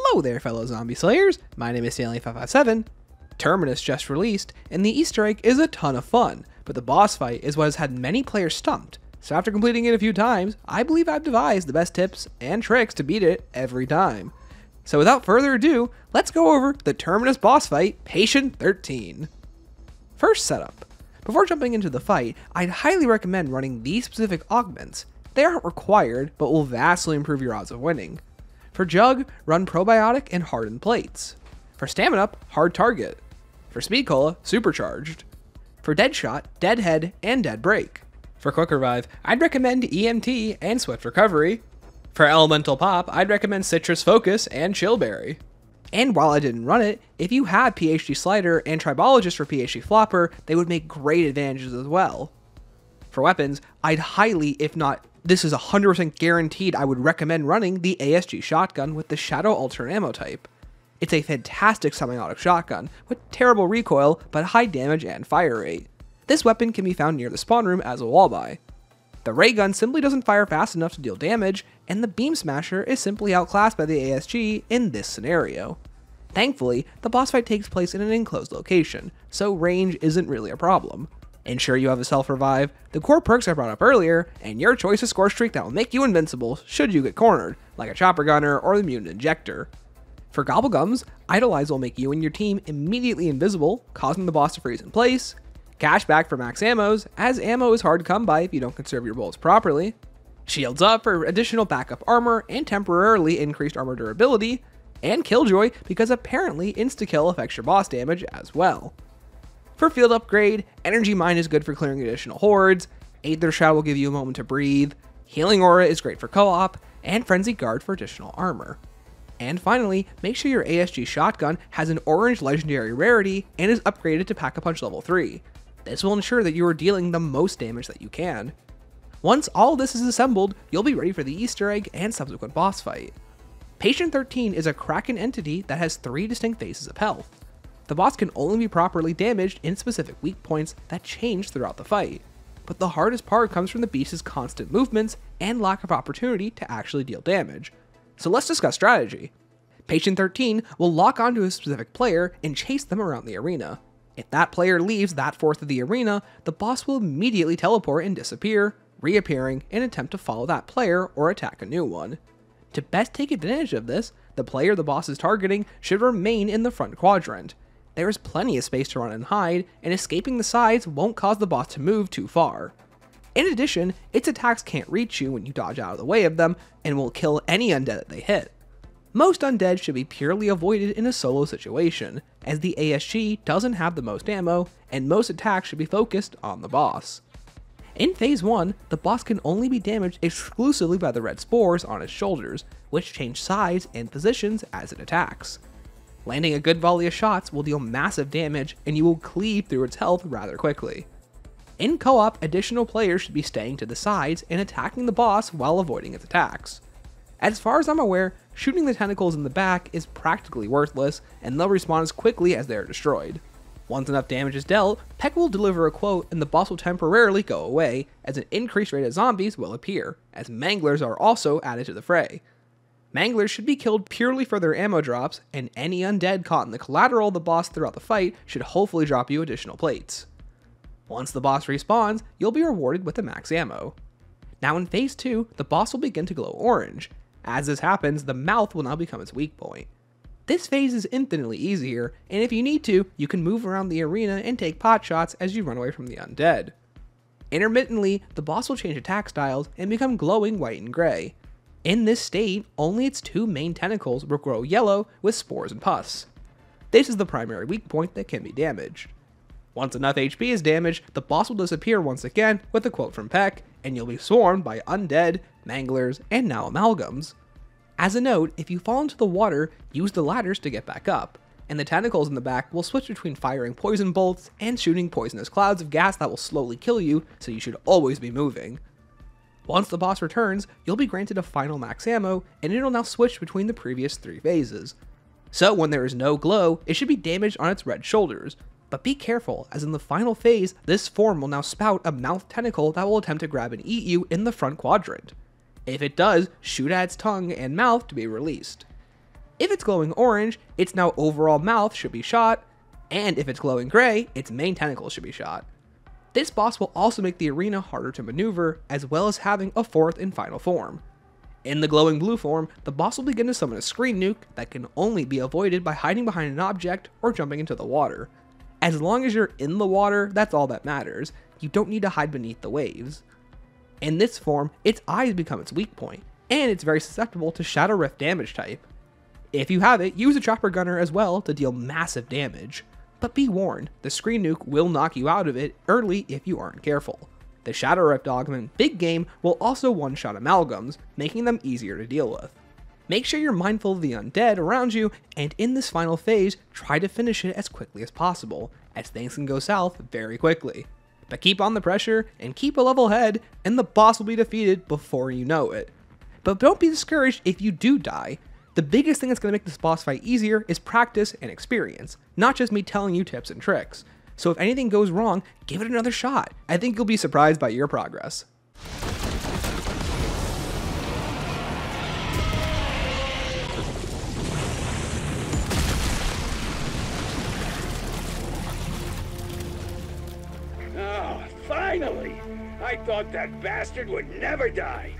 Hello there, fellow zombie slayers. My name is Stanley557. Terminus just released, and the Easter egg is a ton of fun, but the boss fight is what has had many players stumped. So after completing it a few times, I believe I've devised the best tips and tricks to beat it every time. So without further ado, let's go over the Terminus boss fight, Patient 13. First setup. Before jumping into the fight, I'd highly recommend running these specific augments. They aren't required, but will vastly improve your odds of winning. For Jug, run Probiotic and Hardened Plates. For Stamina Up, Hard Target. For Speed Cola, Supercharged. For Deadshot, Deadhead, and Dead Break. For Quick Revive, I'd recommend EMT and Swift Recovery. For Elemental Pop, I'd recommend Citrus Focus and Chillberry. And while I didn't run it, if you had PhD Slider and Tribologist for PhD Flopper, they would make great advantages as well. For weapons, I'd highly, if not, this is 100% guaranteed, I would recommend running the ASG shotgun with the Shadow Alternate Ammo type. It's a fantastic semi-auto shotgun with terrible recoil but high damage and fire rate. This weapon can be found near the spawn room as a wall buy. The ray gun simply doesn't fire fast enough to deal damage, and the beam smasher is simply outclassed by the ASG in this scenario. Thankfully, the boss fight takes place in an enclosed location, so range isn't really a problem. Ensure you have a self-revive, the core perks I brought up earlier, and your choice of score streak that will make you invincible should you get cornered, like a chopper gunner or the mutant injector. For Gobblegums, Idolize will make you and your team immediately invisible, causing the boss to freeze in place. Cashback for max ammos, as ammo is hard to come by if you don't conserve your bullets properly. Shields Up for additional backup armor and temporarily increased armor durability. And Killjoy because apparently insta-kill affects your boss damage as well. For field upgrade, Energy Mine is good for clearing additional hordes, Aether Shroud will give you a moment to breathe, Healing Aura is great for co-op, and Frenzied Guard for additional armor. And finally, make sure your ASG shotgun has an orange legendary rarity and is upgraded to Pack-a-Punch level 3. This will ensure that you are dealing the most damage that you can. Once all this is assembled, you'll be ready for the Easter egg and subsequent boss fight. Patient 13 is a Kraken entity that has 3 distinct phases of health. The boss can only be properly damaged in specific weak points that change throughout the fight, but the hardest part comes from the beast's constant movements and lack of opportunity to actually deal damage. So let's discuss strategy. Patient 13 will lock onto a specific player and chase them around the arena. If that player leaves that fourth of the arena, the boss will immediately teleport and disappear, reappearing and attempt to follow that player or attack a new one. To best take advantage of this, the player the boss is targeting should remain in the front quadrant. There is plenty of space to run and hide, and escaping the sides won't cause the boss to move too far. In addition, its attacks can't reach you when you dodge out of the way of them, and will kill any undead that they hit. Most undead should be purely avoided in a solo situation, as the ASG doesn't have the most ammo, and most attacks should be focused on the boss. In Phase 1, the boss can only be damaged exclusively by the red spores on its shoulders, which change size and positions as it attacks. Landing a good volley of shots will deal massive damage, and you will cleave through its health rather quickly. In co-op, additional players should be staying to the sides and attacking the boss while avoiding its attacks. As far as I'm aware, shooting the tentacles in the back is practically worthless, and they'll respawn as quickly as they are destroyed. Once enough damage is dealt, Peck will deliver a quote and the boss will temporarily go away, as an increased rate of zombies will appear, as Manglers are also added to the fray. Manglers should be killed purely for their ammo drops, and any undead caught in the collateral of the boss throughout the fight should hopefully drop you additional plates. Once the boss respawns, you'll be rewarded with the max ammo. Now in Phase 2, the boss will begin to glow orange. As this happens, the mouth will now become its weak point. This phase is infinitely easier, and if you need to, you can move around the arena and take pot shots as you run away from the undead. Intermittently, the boss will change attack styles and become glowing white and gray. In this state, only its 2 main tentacles will grow yellow with spores and pus. This is the primary weak point that can be damaged. Once enough HP is damaged, the boss will disappear once again with a quote from Peck, and you'll be swarmed by undead, manglers, and now amalgams. As a note, if you fall into the water, use the ladders to get back up, and the tentacles in the back will switch between firing poison bolts and shooting poisonous clouds of gas that will slowly kill you, so you should always be moving. Once the boss returns, you'll be granted a final max ammo, and it'll now switch between the previous 3 phases. So when there is no glow, it should be damaged on its red shoulders, but be careful, as in the final phase, this form will now spout a mouth tentacle that will attempt to grab and eat you in the front quadrant. If it does, shoot at its tongue and mouth to be released. If it's glowing orange, its now overall mouth should be shot, and if it's glowing gray, its main tentacles should be shot. This boss will also make the arena harder to maneuver, as well as having a fourth and final form. In the glowing blue form, the boss will begin to summon a screen nuke that can only be avoided by hiding behind an object or jumping into the water. As long as you're in the water, that's all that matters. You don't need to hide beneath the waves. In this form, its eyes become its weak point, and it's very susceptible to Shadow Rift damage type. If you have it, use a Chopper Gunner as well to deal massive damage. But be warned, the screen nuke will knock you out of it early if you aren't careful. The Shadow Rift augment Big Game will also one-shot amalgams, making them easier to deal with. Make sure you're mindful of the undead around you, and in this final phase, try to finish it as quickly as possible, as things can go south very quickly. But keep on the pressure, and keep a level head, and the boss will be defeated before you know it. But don't be discouraged if you do die. The biggest thing that's going to make this boss fight easier is practice and experience, not just me telling you tips and tricks. So if anything goes wrong, give it another shot. I think you'll be surprised by your progress. Oh, finally! I thought that bastard would never die.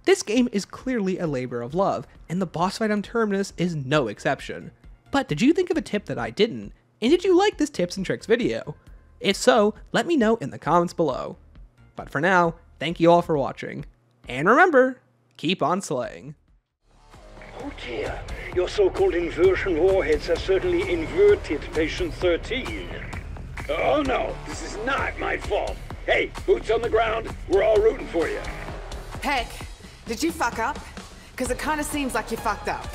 This game is clearly a labor of love, and the boss fight on Terminus is no exception. But did you think of a tip that I didn't? And did you like this tips and tricks video? If so, let me know in the comments below. But for now, thank you all for watching. And remember, keep on slaying. Oh dear, your so-called inversion warheads have certainly inverted patient 13. Oh no, this is not my fault. Hey, boots on the ground, we're all rooting for you. Heck, did you fuck up? Because it kind of seems like you fucked up.